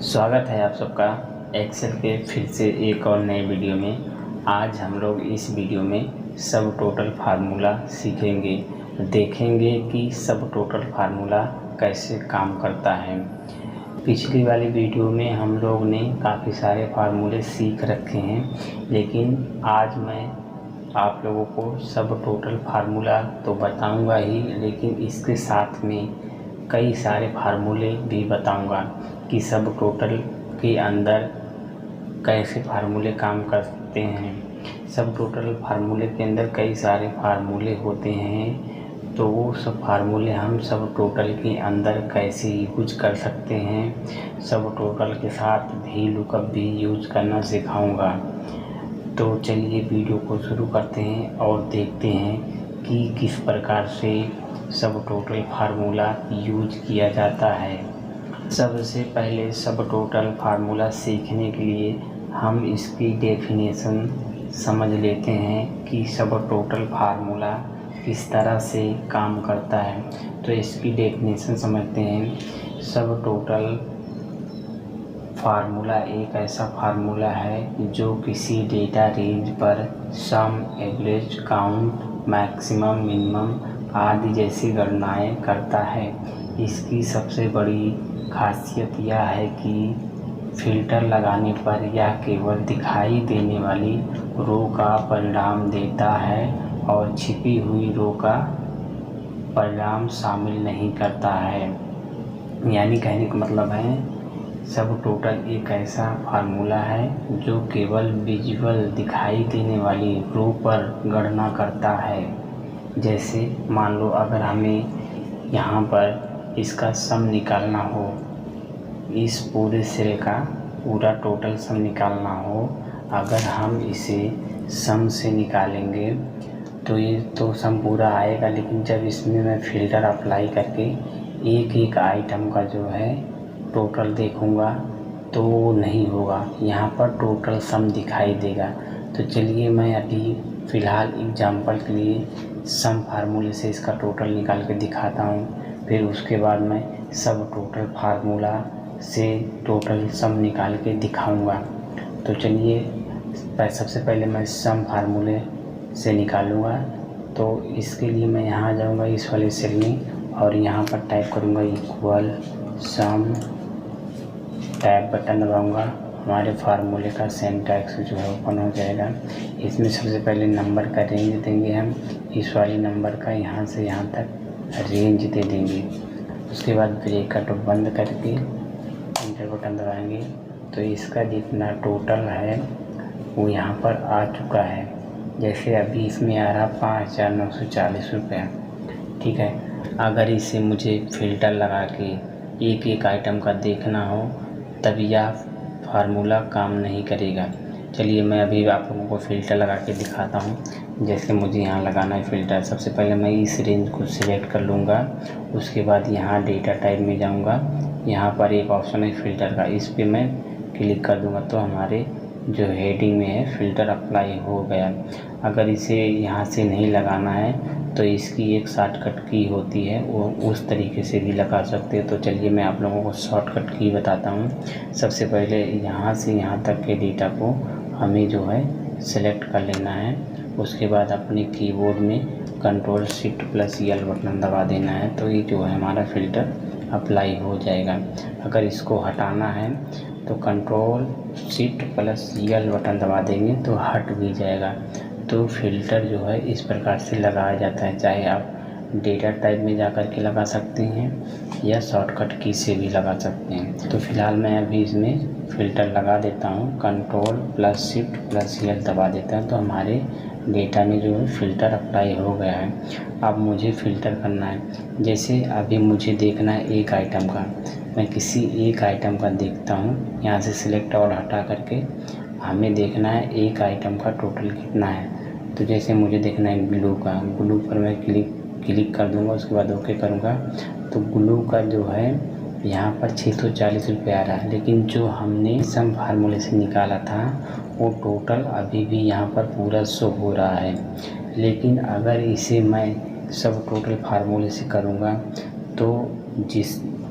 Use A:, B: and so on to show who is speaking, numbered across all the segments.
A: स्वागत है आप सबका एक्सेल के फिर से एक और नए वीडियो में। आज हम लोग इस वीडियो में सब टोटल फार्मूला सीखेंगे, देखेंगे कि सब टोटल फार्मूला कैसे काम करता है। पिछली वाली वीडियो में हम लोग ने काफ़ी सारे फार्मूले सीख रखे हैं, लेकिन आज मैं आप लोगों को सब टोटल फार्मूला तो बताऊंगा ही, लेकिन इसके साथ में कई सारे फार्मूले भी बताऊंगा कि सब टोटल के अंदर कैसे फार्मूले काम करते हैं। सब टोटल फार्मूले के अंदर कई सारे फार्मूले होते हैं, तो वो सब फार्मूले हम सब टोटल के अंदर कैसे यूज कर सकते हैं। सब टोटल के साथ भी लुकअप भी यूज करना सिखाऊंगा। तो चलिए वीडियो को शुरू करते हैं और देखते हैं कि किस प्रकार से सब टोटल फार्मूला यूज किया जाता है। सबसे पहले सब टोटल फार्मूला सीखने के लिए हम इसकी डेफिनेशन समझ लेते हैं कि सब टोटल फार्मूला किस तरह से काम करता है। तो इसकी डेफिनेशन समझते हैं। सब टोटल फार्मूला एक ऐसा फार्मूला है जो किसी डेटा रेंज पर सम, एवरेज, काउंट, मैक्सिमम, मिनिमम आदि जैसी गणनाएं करता है। इसकी सबसे बड़ी खासियत यह है कि फ़िल्टर लगाने पर यह केवल दिखाई देने वाली रो का परिणाम देता है और छिपी हुई रो का परिणाम शामिल नहीं करता है। यानी कहने का मतलब है, सब टोटल एक ऐसा फार्मूला है जो केवल विजुअल दिखाई देने वाली रो पर गणना करता है। जैसे मान लो अगर हमें यहाँ पर इसका सम निकालना हो, इस पूरे सिरे का पूरा टोटल सम निकालना हो, अगर हम इसे सम से निकालेंगे तो ये तो सम पूरा आएगा, लेकिन जब इसमें मैं फ़िल्टर अप्लाई करके एक एक आइटम का जो है टोटल देखूँगा तो वो नहीं होगा, यहाँ पर टोटल सम दिखाई देगा। तो चलिए मैं अभी फ़िलहाल एग्जांपल के लिए सम फार्मूले से इसका टोटल निकाल के दिखाता हूँ, फिर उसके बाद मैं सब टोटल फार्मूला से टोटल सम निकाल के दिखाऊंगा। तो चलिए सबसे पहले मैं सम फार्मूले से निकालूंगा। तो इसके लिए मैं यहाँ जाऊँगा इस वाले सेल में और यहाँ पर टाइप करूँगा इक्वल सम, टैब बटन दबाऊँगा। हमारे फार्मूले का सिंटैक्स जो है ओपन हो जाएगा। इसमें सबसे पहले नंबर का रेंज देंगे हम, इस वाले नंबर का यहाँ से यहाँ तक रेंज दे देंगे। उसके बाद ब्रैकेट बंद करके एंटर बटन दबाएंगे तो इसका जितना टोटल है वो यहाँ पर आ चुका है। जैसे अभी इसमें आ रहा 5,940 रुपया। ठीक है, अगर इसे मुझे फ़िल्टर लगा के एक एक आइटम का देखना हो तब यह फार्मूला काम नहीं करेगा। चलिए मैं अभी आप लोगों को फ़िल्टर लगा के दिखाता हूँ। जैसे मुझे यहाँ लगाना है फ़िल्टर, सबसे पहले मैं इस रेंज को सिलेक्ट कर लूँगा। उसके बाद यहाँ डेटा टाइप में जाऊँगा, यहाँ पर एक ऑप्शन है फ़िल्टर का, इस पर मैं क्लिक कर दूँगा तो हमारे जो हेडिंग में है फ़िल्टर अप्लाई हो गया। अगर इसे यहाँ से नहीं लगाना है तो इसकी एक शॉर्टकट की होती है, वो उस तरीके से भी लगा सकते हैं। तो चलिए मैं आप लोगों को शॉर्टकट की बताता हूँ। सबसे पहले यहाँ से यहाँ तक के डेटा को हमें जो है सेलेक्ट कर लेना है। उसके बाद अपने कीबोर्ड में Ctrl+Shift+L बटन दबा देना है, तो ये जो है हमारा फ़िल्टर अप्लाई हो जाएगा। अगर इसको हटाना है तो Ctrl+Shift+L बटन दबा देंगे तो हट भी जाएगा। तो फ़िल्टर जो है इस प्रकार से लगाया जाता है, चाहे आप डेटा टाइप में जाकर के लगा सकते हैं या शॉर्टकट की से भी लगा सकते हैं। तो फ़िलहाल मैं अभी इसमें फ़िल्टर लगा देता हूँ, Ctrl+Shift+L दबा देता हूँ तो हमारे डेटा में जो है फ़िल्टर अप्लाई हो गया है। अब मुझे फ़िल्टर करना है, जैसे अभी मुझे देखना है एक आइटम का, मैं किसी एक आइटम का देखता हूँ। यहाँ से सिलेक्ट और हटा करके हमें देखना है एक आइटम का टोटल कितना है। तो जैसे मुझे देखना है ग्लू का, ग्लू पर मैं क्लिक कर दूंगा, उसके बाद ओके करूँगा तो ग्लू का जो है यहाँ पर 640 रुपये आ रहा है। लेकिन जो हमने सम फार्मूले से निकाला था वो टोटल अभी भी यहाँ पर पूरा शो हो रहा है। लेकिन अगर इसे मैं सब टोटल फार्मूले से करूँगा तो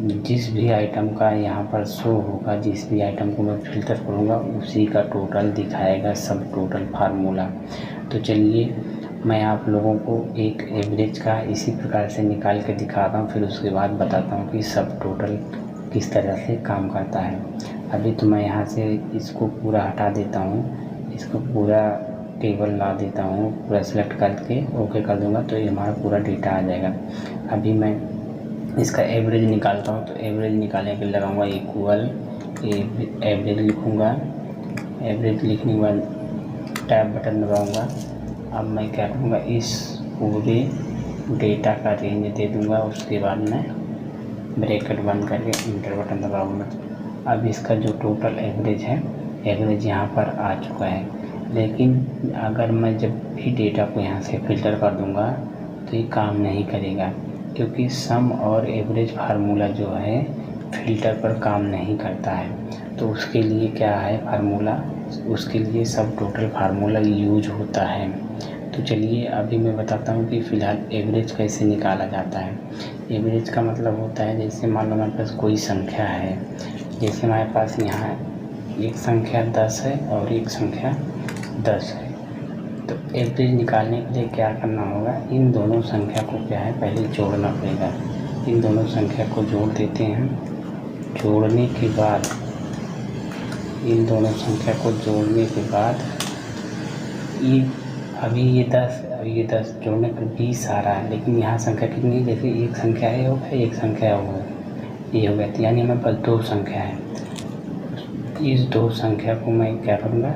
A: जिस भी आइटम का यहाँ पर शो होगा, जिस भी आइटम को मैं फ़िल्टर करूँगा उसी का टोटल दिखाएगा, सब टोटल फार्मूला। तो चलिए मैं आप लोगों को एक एवरेज का इसी प्रकार से निकाल के दिखाता हूँ, फिर उसके बाद बताता हूँ कि सब टोटल किस तरह से काम करता है। अभी तो मैं यहाँ से इसको पूरा हटा देता हूँ, इसको पूरा टेबल ला देता हूँ, पूरा सेलेक्ट करके ओके कर दूँगा तो ये हमारा पूरा डेटा आ जाएगा। अभी मैं इसका एवरेज निकालता हूँ, तो एवरेज निकालने के लिए लगाऊँगा इक्वल एवरेज लिखूँगा। एवरेज लिखने के बाद टैब बटन दबाऊँगा। अब मैं क्या करूँगा, इस पूरे डेटा का रेंज दे दूँगा, उसके बाद मैं ब्रैकेट बंद करके इंटर बटन दबाऊँगा। अब इसका जो टोटल एवरेज है, एवरेज यहाँ पर आ चुका है। लेकिन अगर मैं जब भी डेटा को यहाँ से फ़िल्टर कर दूँगा तो ये काम नहीं करेगा, क्योंकि सम और एवरेज फार्मूला जो है फ़िल्टर पर काम नहीं करता है। तो उसके लिए क्या है फार्मूला, उसके लिए सब टोटल फार्मूला यूज होता है। तो चलिए अभी मैं बताता हूँ कि फ़िलहाल एवरेज कैसे निकाला जाता है। एवरेज का मतलब होता है, जैसे मान लो हमारे पास कोई संख्या है, जैसे हमारे पास यहाँ एक संख्या 10 है और एक संख्या 10 है। तो एवरेज निकालने के लिए क्या करना होगा, इन दोनों संख्या को क्या है पहले जोड़ना पड़ेगा। इन दोनों संख्या को जोड़ देते हैं। जोड़ने के बाद इन दोनों संख्या को जोड़ने के बाद अभी ये 10 जोड़ने पर 20 आ रहा है, लेकिन यहाँ संख्या कितनी है, जैसे एक संख्या है हो गया, एक संख्या हो गया, ये हो गया। तो यानी हमारे पास 2 संख्या है। इस 2 संख्या को मैं क्या करूँगा,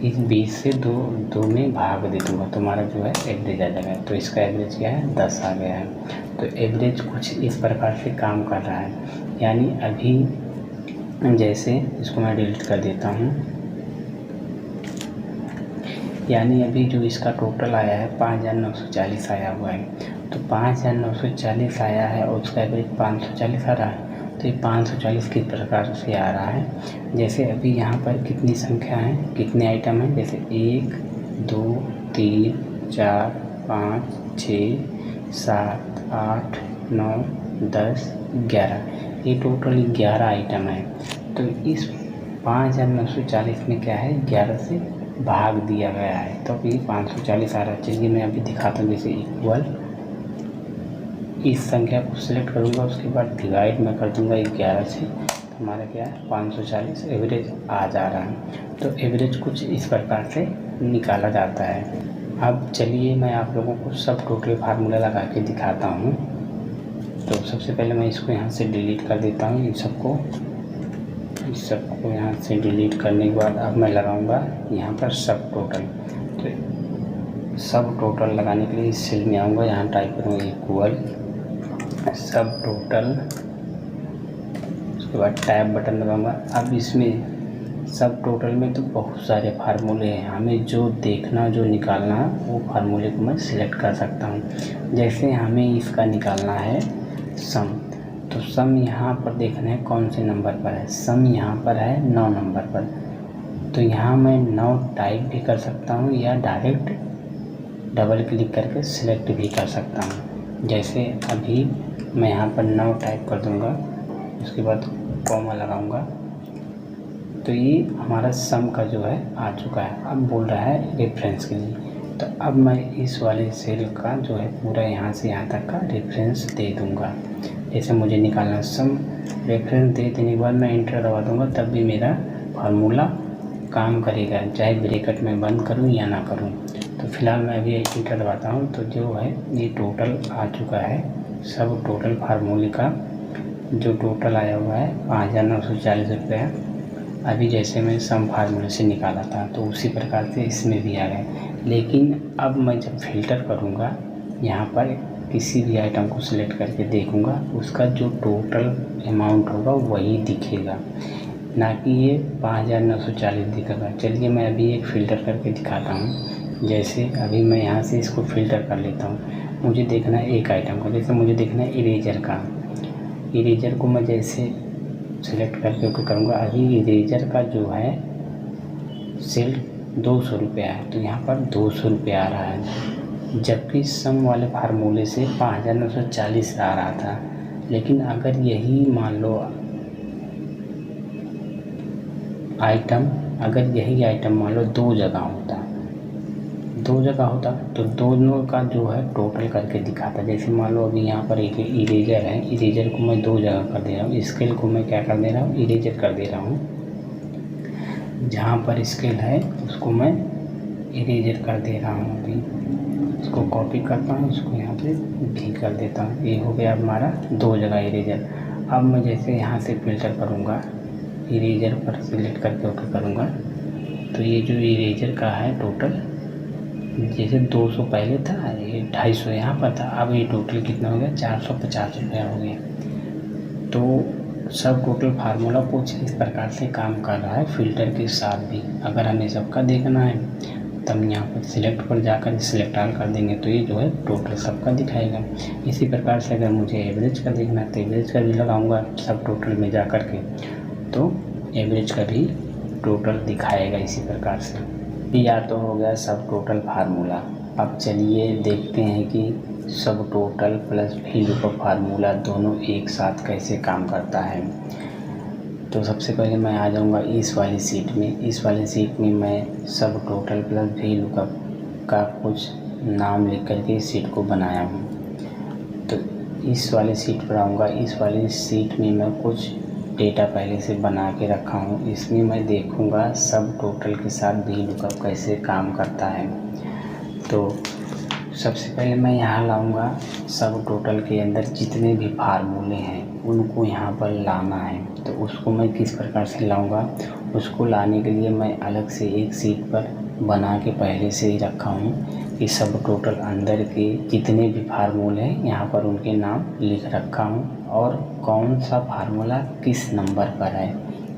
A: इस 20 से 2 में भाग दे दूँगा तो हमारा जो है एवरेज आ जाएगा। तो इसका एवरेज क्या है, 10 आ गया है। तो एवरेज कुछ इस प्रकार से काम कर रहा है। यानी अभी जैसे इसको मैं डिलीट कर देता हूँ, यानी अभी जो इसका टोटल आया है 5940 आया हुआ है। तो 5940 आया है और उसका एवरेज 540 आ रहा है। तो ये 540 किस प्रकार से आ रहा है, जैसे अभी यहाँ पर कितनी संख्या है, कितने आइटम हैं, जैसे 1 2 3 4 5 6 7 8 9 10 11, ये टोटल 11 आइटम है। तो इस 5940 में क्या है, 11 से भाग दिया गया है, तो अभी 540 आ रहा है। चलिए मैं अभी दिखाता हूँ। जैसे इक्वल इस संख्या को सिलेक्ट करूँगा, उसके बाद डिवाइड मैं कर दूँगा 11 से, तो हमारा क्या है 540 एवरेज आ जा रहा है। तो एवरेज कुछ इस प्रकार से निकाला जाता है। अब चलिए मैं आप लोगों को सब टोटल फार्मूला लगा के दिखाता हूँ। तो सबसे पहले मैं इसको यहाँ से डिलीट कर देता हूँ, इस सबको यहाँ से डिलीट करने के बाद अब मैं लगाऊंगा यहाँ पर सब टोटल। तो सब टोटल लगाने के लिए इस सेल में आऊँगा, यहाँ टाइप करूँगा इक्वल सब टोटल, उसके बाद टैब बटन दबाऊँगा। अब इसमें सब टोटल में तो बहुत सारे फार्मूले हैं, हमें जो देखना जो निकालना है वो फार्मूले को मैं सिलेक्ट कर सकता हूँ। जैसे हमें इसका निकालना है सम, तो सम यहाँ पर देखना है कौन से नंबर पर है, सम यहाँ पर है 9 नंबर पर। तो यहाँ मैं 9 टाइप भी कर सकता हूँ या डायरेक्ट डबल क्लिक करके सिलेक्ट भी कर सकता हूँ। जैसे अभी मैं यहाँ पर 9 टाइप कर दूँगा, उसके बाद कॉमा लगाऊँगा, तो ये हमारा सम का जो है आ चुका है। अब बोल रहा है रेफरेंस के लिए, तो अब मैं इस वाले सेल का जो है पूरा यहाँ से यहाँ तक का रेफरेंस दे दूँगा। जैसे मुझे निकालना सम, रेफरेंस दे देने के बाद मैं इंटर दबा दूँगा, तब भी मेरा फार्मूला काम करेगा, चाहे ब्रैकेट में बंद करूँ या ना करूँ। तो फिलहाल मैं अभी इंटर दबाता हूँ, तो जो है ये टोटल आ चुका है। सब टोटल फार्मूले का जो टोटल आया हुआ है 5940 रुपये। अभी जैसे मैं सम फार्मूले से निकाला था तो उसी प्रकार से इसमें भी आ गए। लेकिन अब मैं जब फ़िल्टर करूँगा, यहाँ पर किसी भी आइटम को सिलेक्ट करके देखूँगा, उसका जो टोटल अमाउंट होगा वही दिखेगा, ना कि ये 5940 दिखेगा। चलिए मैं अभी एक फ़िल्टर करके दिखाता हूँ। जैसे अभी मैं यहाँ से इसको फ़िल्टर कर लेता हूँ, मुझे देखना है एक आइटम का। जैसे मुझे देखना है इरेजर का, इरेजर को मैं जैसे सिलेक्ट करके ओके करूँगा। अभी इरेजर का जो है सेल 200 रुपया है, तो यहाँ पर 200 रुपया आ रहा है, जबकि सम वाले फार्मूले से 5940 आ रहा था। लेकिन अगर यही मान लो आइटम, अगर यही आइटम मान लो दो जगह होता तो दोनों का जो है टोटल करके दिखाता। जैसे मान लो अभी यहाँ पर एक इरेजर है, इरेजर को मैं दो जगह कर दे रहा हूँ, स्केल को मैं क्या कर दे रहा हूँ, इरेजर कर दे रहा हूँ। जहाँ पर स्केल है उसको मैं इरेजर कर दे रहा हूँ। अभी इसको कॉपी करता हूँ, इसको यहाँ पे भी कर देता हूँ। ये हो गया हमारा दो जगह इरेजर। अब मैं जैसे यहाँ से फ़िल्टर करूँगा, इरेजर पर सिलेक्ट करके ओके करूँगा, तो ये जो इरेजर का है टोटल, जैसे 200 पहले था, ये 250 यहाँ पर था, अब ये टोटल कितना हो गया, 450 रुपया हो गया। तो सब टोटल फार्मूला कुछ इस प्रकार से काम कर रहा है फ़िल्टर के साथ भी। अगर हमें सबका देखना है तब यहाँ पर सिलेक्ट पर जाकर सिलेक्ट ऑल कर देंगे तो ये जो है टोटल सबका दिखाएगा। इसी प्रकार से अगर मुझे एवरेज का देखना है तो एवरेज का भी लगाऊंगा सब टोटल में जा कर के, तो एवरेज का भी टोटल दिखाएगा इसी प्रकार से। या तो हो गया सब टोटल फार्मूला। अब चलिए देखते हैं कि सब टोटल प्लस VLOOKUP फार्मूला दोनों एक साथ कैसे काम करता है। तो सबसे पहले मैं आ जाऊंगा इस वाली सीट में। इस वाली सीट में मैं सब टोटल प्लस VLOOKUP का कुछ नाम लिख कर के इस सीट को बनाया हूँ। तो इस वाली सीट पर आऊँगा। इस वाली सीट में मैं कुछ डेटा पहले से बना के रखा हूँ। इसमें मैं देखूँगा सब टोटल के साथ VLOOKUP कैसे काम करता है। तो सबसे पहले मैं यहाँ लाऊंगा सब टोटल के अंदर जितने भी फार्मूले हैं उनको यहाँ पर लाना है। तो उसको मैं किस प्रकार से लाऊंगा, उसको लाने के लिए मैं अलग से एक सीट पर बना के पहले से ही रखा हूँ कि सब टोटल अंदर के जितने भी फार्मूले हैं यहाँ पर उनके नाम लिख रखा हूँ और कौन सा फार्मूला किस नंबर पर है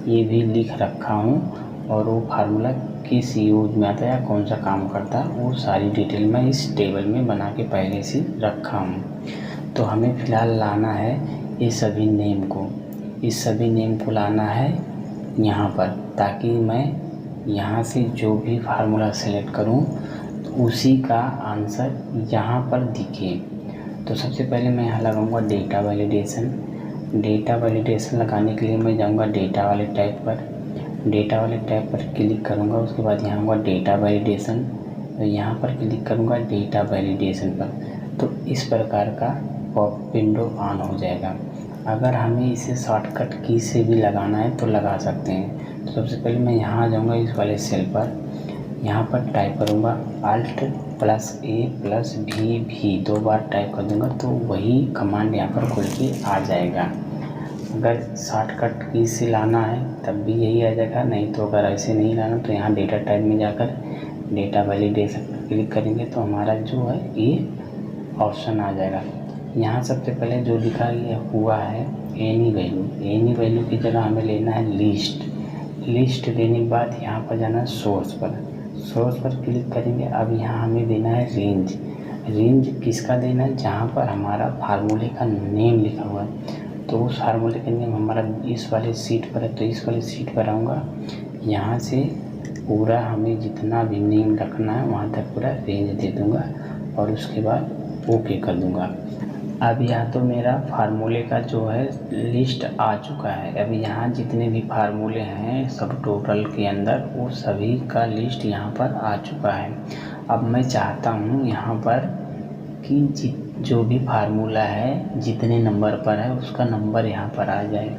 A: ये भी लिख रखा हूँ, और वो फार्मूला किस यूज में आता है या कौन सा काम करता है वो सारी डिटेल मैं इस टेबल में बना के पहले से रखा हूँ। तो हमें फ़िलहाल लाना है ये सभी नेम को, इस सभी नेम को लाना है यहाँ पर, ताकि मैं यहाँ से जो भी फार्मूला सेलेक्ट करूँ तो उसी का आंसर यहाँ पर दिखे। तो सबसे पहले मैं यहाँ लगाऊंगा डेटा वैलिडेशन। डेटा वैलिडेशन लगाने के लिए मैं जाऊँगा डेटा वाले टैब पर, डेटा वाले टैब पर क्लिक करूँगा। उसके बाद यहाँ होगा डेटा वैलिडेशन, तो यहाँ पर क्लिक करूँगा डेटा वैलिडेशन पर। तो इस प्रकार का पॉप विंडो ऑन हो जाएगा। अगर हमें इसे शॉर्टकट की से भी लगाना है तो लगा सकते हैं। तो सबसे पहले मैं यहाँ आ जाऊँगा इस वाले सेल पर, यहाँ पर टाइप करूँगा Alt+A+V, 2 बार टाइप कर दूँगा तो वही कमांड यहाँ पर खुल के आ जाएगा। अगर शॉर्टकट की से लाना है तब भी यही आ जाएगा, नहीं तो अगर ऐसे नहीं लाना तो यहाँ डेटा टाइप में जाकर डेटा वैलिडेशन पर क्लिक करेंगे तो हमारा जो है ये ऑप्शन आ जाएगा। यहाँ सबसे पहले जो लिखा हुआ है एनी वैल्यू की जगह हमें लेना है लिस्ट लेने के बाद यहाँ पर जाना है सोर्स पर क्लिक करेंगे। अब यहाँ हमें देना है रेंज किसका देना है, जहाँ पर हमारा फार्मूले का नेम लिखा हुआ है। तो उस फार्मूले का नेम हमारा इस वाले सीट पर है, तो इस वाले सीट पर आऊँगा। यहाँ से पूरा हमें जितना भी नेम रखना है वहाँ तक पूरा रेंज दे दूँगा और उसके बाद ओके कर दूँगा। अब यहाँ तो मेरा फार्मूले का जो है लिस्ट आ चुका है। अब यहाँ जितने भी फार्मूले हैं सब टोटल के अंदर वो सभी का लिस्ट यहाँ पर आ चुका है। अब मैं चाहता हूँ यहाँ पर कि जो भी फार्मूला है जितने नंबर पर है उसका नंबर यहाँ पर आ जाए।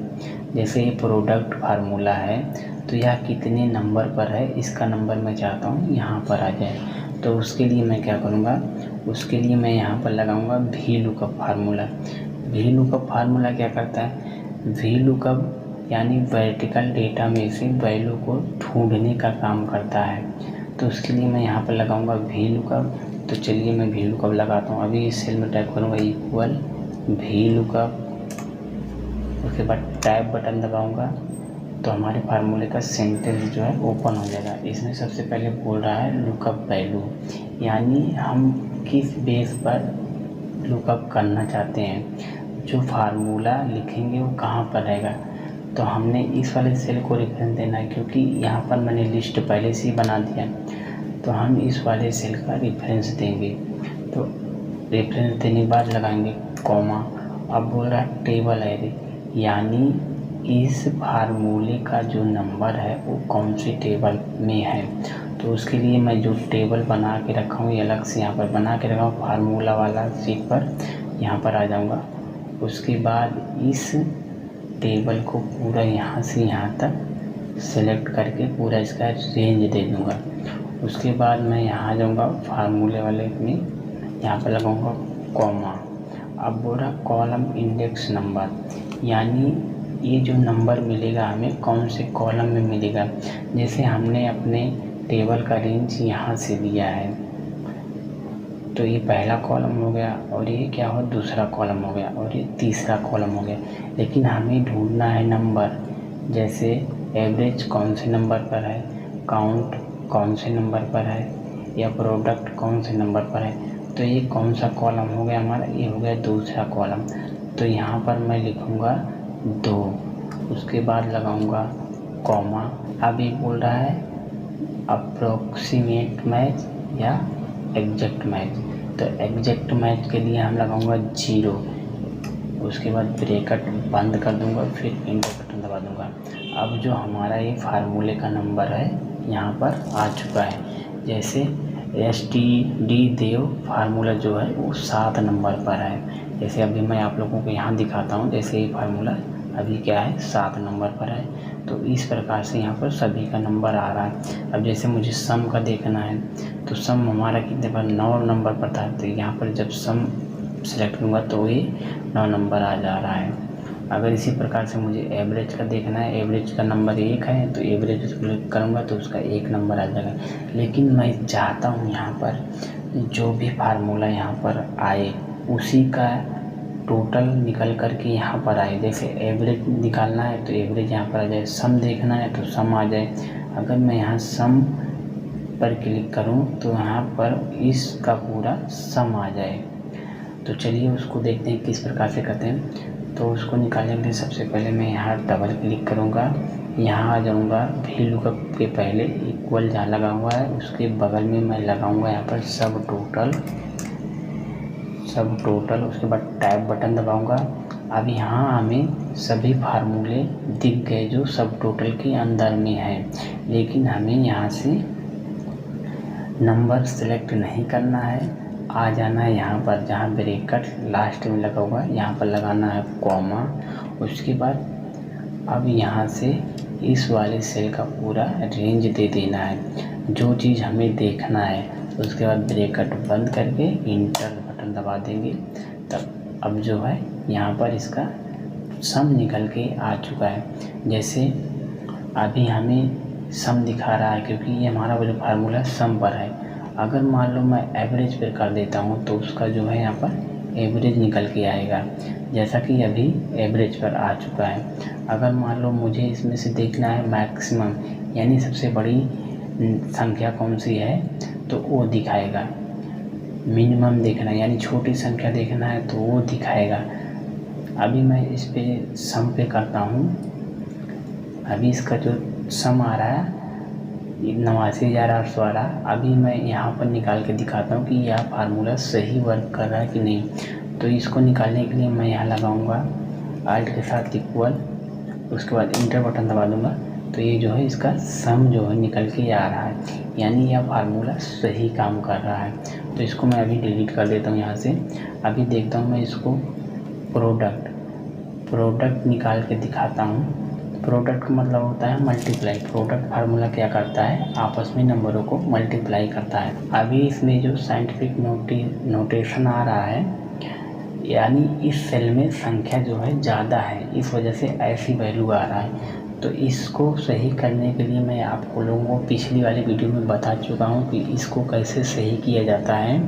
A: जैसे ये प्रोडक्ट फार्मूला है तो यह कितने नंबर पर है इसका नंबर मैं चाहता हूँ यहाँ पर आ जाए। तो उसके लिए मैं क्या करूँगा, उसके लिए मैं यहाँ पर लगाऊंगा VLOOKUP फार्मूला। VLOOKUP फार्मूला क्या करता है, VLOOKUP यानी वर्टिकल डेटा में से वैल्यू को ढूंढने का काम करता है। तो उसके लिए मैं यहाँ पर लगाऊंगा VLOOKUP। तो चलिए मैं VLOOKUP लगाता हूँ। अभी इस सेल में टाइप करूँगा इक्वल VLOOKUP, उसके बाद टैब बटन दबाऊँगा तो हमारे फार्मूले का सेंटेंस जो है ओपन हो जाएगा। इसमें सबसे पहले बोल रहा है लुकअप वैल्यू, यानी हम किस बेस पर लुकअप करना चाहते हैं, जो फार्मूला लिखेंगे वो कहाँ पर रहेगा। तो हमने इस वाले सेल को रेफरेंस देना है क्योंकि यहाँ पर मैंने लिस्ट पहले से ही बना दिया, तो हम इस वाले सेल का रेफरेंस देंगे। तो रेफरेंस देने के बाद लगाएंगे कॉमा अब बोल रहा है टेबल एरे, यानी इस फार्मूले का जो नंबर है वो कौन सी टेबल में है। तो उसके लिए मैं जो टेबल बना के रखा हूँ ये अलग से यहाँ पर बना के रखा हूँ, फार्मूला वाला शीट पर यहाँ पर आ जाऊँगा। उसके बाद इस टेबल को पूरा यहाँ से यहाँ तक सेलेक्ट करके पूरा इसका रेंज दे दूँगा। उसके बाद मैं यहाँ जाऊँगा फार्मूले वाले में, यहाँ पर लगाऊँगा कॉमा। अब बोल रहा कॉलम इंडेक्स नंबर, यानी ये जो नंबर मिलेगा हमें कौन से कॉलम में मिलेगा। जैसे हमने अपने टेबल का रेंज यहाँ से दिया है तो ये पहला कॉलम हो गया, और ये क्या हो दूसरा कॉलम हो गया, और ये तीसरा कॉलम हो गया। लेकिन हमें ढूंढना है नंबर, जैसे एवरेज कौन से नंबर पर है, काउंट कौन से नंबर पर है, या प्रोडक्ट कौन से नंबर पर है। तो ये कौन सा कॉलम हो गया हमारा, ये हो गया दूसरा कॉलम। तो यहाँ पर मैं लिखूँगा 2, उसके बाद लगाऊँगा कॉमा। अब ये बोल रहा है अप्रोक्सीमेट मैच या एग्जैक्ट मैच, तो एग्जैक्ट मैच के लिए हम लगाऊंगा 0, उसके बाद ब्रैकेट बंद कर दूंगा, फिर इंटर बटन दबा दूंगा। अब जो हमारा ये फार्मूले का नंबर है यहाँ पर आ चुका है। जैसे STD देव फार्मूला जो है वो 7 नंबर पर है। जैसे अभी मैं आप लोगों को यहाँ दिखाता हूँ, जैसे ये फार्मूला अभी क्या है 7 नंबर पर है। तो इस प्रकार से यहाँ पर सभी का नंबर आ रहा है। अब जैसे मुझे सम का देखना है तो सम हमारा कितने पर 9 नंबर पर था, तो यहाँ पर जब सम सेलेक्ट करूँगा तो ये 9 नंबर आ जा रहा है। अगर इसी प्रकार से मुझे एवरेज का देखना है, एवरेज का नंबर 1 है तो एवरेज क्लिक करूँगा तो उसका 1 नंबर आ जाएगा। लेकिन मैं चाहता हूँ यहाँ पर जो भी फार्मूला यहाँ पर आए उसी का टोटल निकल करके यहाँ पर आए। जैसे एवरेज निकालना है तो एवरेज यहाँ पर आ जाए, सम देखना है तो सम आ जाए। अगर मैं यहाँ सम पर क्लिक करूँ तो यहाँ पर इसका पूरा सम आ जाए। तो चलिए उसको देखते हैं किस प्रकार से करते हैं। तो उसको निकालने के लिए सबसे पहले मैं यहाँ डबल क्लिक करूँगा, यहाँ आ जाऊँगा VLOOKUP के पहले इक्वल जहाँ लगा हुआ है उसके बगल में मैं लगाऊँगा यहाँ पर सब टोटल, उसके बाद टैब बटन दबाऊंगा। अब यहाँ हमें सभी फार्मूले दिख गए जो सब टोटल के अंदर में है, लेकिन हमें यहाँ से नंबर सेलेक्ट नहीं करना है। आ जाना है यहाँ पर जहाँ ब्रैकेट लास्ट में लगा हुआ है, यहाँ पर लगाना है कॉमा। उसके बाद अब यहाँ से इस वाले सेल का पूरा रेंज दे देना है, जो चीज़ हमें देखना है। उसके बाद ब्रैकेट बंद करके इंटर बटन दबा देंगे। तब अब जो है यहाँ पर इसका सम निकल के आ चुका है। जैसे अभी हमें सम दिखा रहा है क्योंकि ये हमारा जो फार्मूला सम पर है। अगर मान लो मैं एवरेज पर कर देता हूँ तो उसका जो है यहाँ पर एवरेज निकल के आएगा, जैसा कि अभी एवरेज पर आ चुका है। अगर मान लो मुझे इसमें से देखना है मैक्सिमम, यानी सबसे बड़ी संख्या कौन सी है तो वो दिखाएगा। मिनिमम देखना है यानी छोटी संख्या देखना है तो वो दिखाएगा। अभी मैं इस पे सम पे करता हूँ। अभी इसका जो सम आ रहा है 89,800 आ रहा है। अभी मैं यहाँ पर निकाल के दिखाता हूँ कि यह फार्मूला सही वर्क कर रहा है कि नहीं। तो इसको निकालने के लिए मैं यहाँ लगाऊंगा ALT के साथ इक्वल, उसके बाद इंटर बटन दबा दूंगा। तो ये जो है इसका सम जो है निकल के आ रहा है, यानी यह फार्मूला सही काम कर रहा है। तो इसको मैं अभी डिलीट कर देता हूँ यहाँ से। अभी देखता हूँ मैं इसको प्रोडक्ट निकाल के दिखाता हूँ। प्रोडक्ट का मतलब होता है मल्टीप्लाई। प्रोडक्ट फार्मूला क्या करता है, आपस में नंबरों को मल्टीप्लाई करता है। अभी इसमें जो साइंटिफिक नोटेशन आ रहा है, यानी इस सेल में संख्या जो है ज़्यादा है, इस वजह से ऐसी वैल्यू आ रहा है। तो इसको सही करने के लिए मैं आप लोगों को पिछली वाली वीडियो में बता चुका हूँ कि इसको कैसे सही किया जाता है।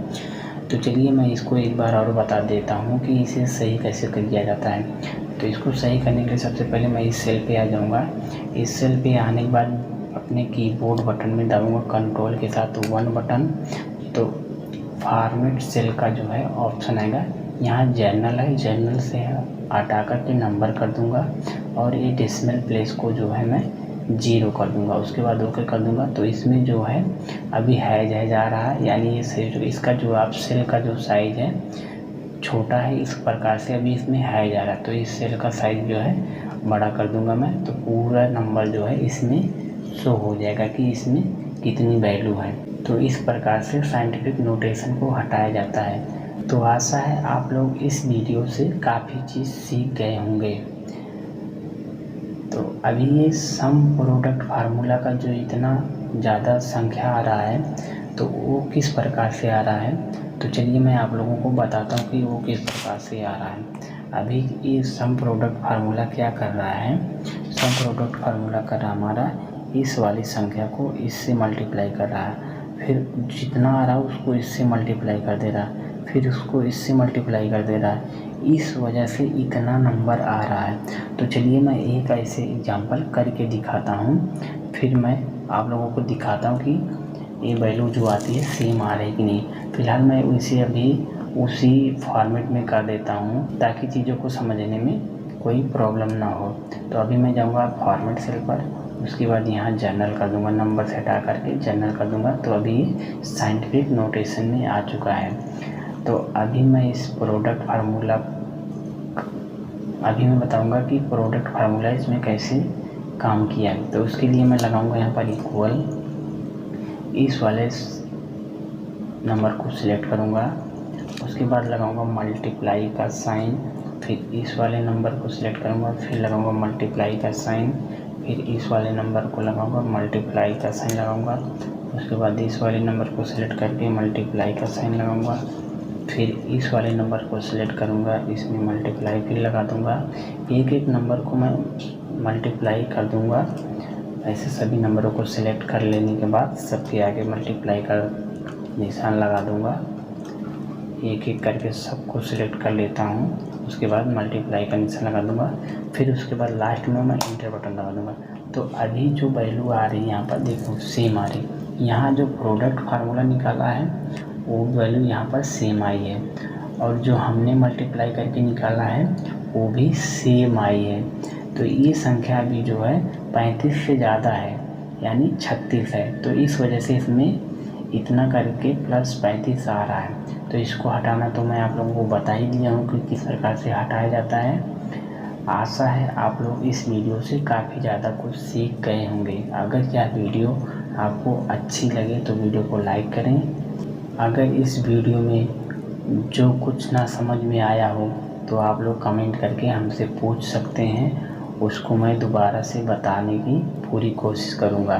A: तो चलिए मैं इसको एक बार और बता देता हूँ कि इसे सही कैसे किया जाता है। तो इसको सही करने के लिए सबसे पहले मैं इस सेल पे आ जाऊँगा। इस सेल पे आने के बाद अपने कीबोर्ड बटन में दबाऊँगा कंट्रोल के साथ 1 बटन। तो फॉर्मेट सेल का जो है ऑप्शन आएगा, यहाँ जर्नल है, जर्नल से हटा कर के नंबर कर दूँगा और ये डेसिमल प्लेस को जो है मैं 0 कर दूँगा। उसके बाद ओके कर दूँगा। तो इसमें जो है अभी हैज आ रहा है, यानी ये सही। इसका जो आप सेल का जो साइज़ है छोटा है, इस प्रकार से अभी इसमें है ज़्यादा, तो इस सेल का साइज़ जो है बड़ा कर दूंगा मैं, तो पूरा नंबर जो है इसमें शो हो जाएगा कि इसमें कितनी वैल्यू है। तो इस प्रकार से साइंटिफिक नोटेशन को हटाया जाता है। तो आशा है आप लोग इस वीडियो से काफ़ी चीज़ सीख गए होंगे। तो अभी ये सम प्रोडक्ट फार्मूला का जो इतना ज़्यादा संख्या आ रहा है तो वो किस प्रकार से आ रहा है, तो चलिए मैं आप लोगों को बताता हूँ कि वो किस प्रकार से आ रहा है। अभी ये सम प्रोडक्ट फार्मूला क्या कर रहा है, सम प्रोडक्ट फार्मूला कर रहा हमारा इस वाली संख्या को इससे मल्टीप्लाई कर रहा है, फिर जितना आ रहा है उसको इससे मल्टीप्लाई कर दे रहा है, फिर उसको इससे मल्टीप्लाई कर दे रहा है, इस वजह से इतना नंबर आ रहा है। तो चलिए मैं एक ऐसे एग्जांपल करके दिखाता हूँ, फिर मैं आप लोगों को दिखाता हूँ कि ये वैल्यू जो आती है सेम आ रही है कि नहीं। फ़िलहाल मैं इसे अभी उसी फॉर्मेट में कर देता हूँ ताकि चीज़ों को समझने में कोई प्रॉब्लम ना हो। तो अभी मैं जाऊँगा फॉर्मेट सेल पर, उसके बाद यहाँ जनरल कर दूँगा, नंबर से हटा करके जनरल कर दूँगा। तो अभी साइंटिफिक नोटेशन में आ चुका है। तो अभी मैं इस प्रोडक्ट फार्मूला अभी मैं बताऊंगा कि प्रोडक्ट फार्मूला इसमें कैसे काम किया है। तो उसके लिए मैं लगाऊंगा यहाँ पर इक्वल, इस वाले नंबर को सिलेक्ट करूँगा, उसके बाद लगाऊंगा मल्टीप्लाई का साइन, फिर इस वाले नंबर को सिलेक्ट करूँगा, फिर लगाऊंगा मल्टीप्लाई का साइन, फिर इस वाले नंबर को लगाऊंगा, मल्टीप्लाई का साइन लगाऊंगा, उसके बाद इस वाले नंबर को सिलेक्ट करके मल्टीप्लाई का साइन लगाऊंगा, फिर इस वाले नंबर को सिलेक्ट करूंगा, इसमें मल्टीप्लाई फिर लगा दूंगा। एक एक नंबर को मैं मल्टीप्लाई कर दूंगा। ऐसे सभी नंबरों को सिलेक्ट कर लेने के बाद सबके आगे मल्टीप्लाई का निशान लगा दूंगा। एक एक करके सबको सिलेक्ट कर लेता हूँ, उसके बाद मल्टीप्लाई का निशान लगा दूंगा, फिर उसके बाद लास्ट में मैं इंटर बटन दबा दूंगा। तो अभी जो वैल्यू आ रही है यहाँ पर देखो सेम आ रही, यहाँ जो प्रोडक्ट फार्मूला निकाला है वो वैल्यू यहाँ पर सेम आई है, और जो हमने मल्टीप्लाई करके निकाला है वो भी सेम आई है। तो ये संख्या अभी जो है 35 से ज़्यादा है, यानी 36 है। तो इस वजह से इसमें इतना करके प्लस 35 आ रहा है। तो इसको हटाना तो मैं आप लोगों को बता ही दिया हूँ कि किस प्रकार से हटाया जाता है। आशा है आप लोग इस वीडियो से काफ़ी ज़्यादा कुछ सीख गए होंगे। अगर यह वीडियो आपको अच्छी लगे तो वीडियो को लाइक करें। अगर इस वीडियो में जो कुछ ना समझ में आया हो तो आप लोग कमेंट करके हमसे पूछ सकते हैं, उसको मैं दोबारा से बताने की पूरी कोशिश करूँगा।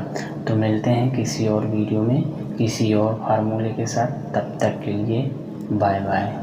A: तो मिलते हैं किसी और वीडियो में किसी और फार्मूले के साथ, तब तक के लिए बाय बाय।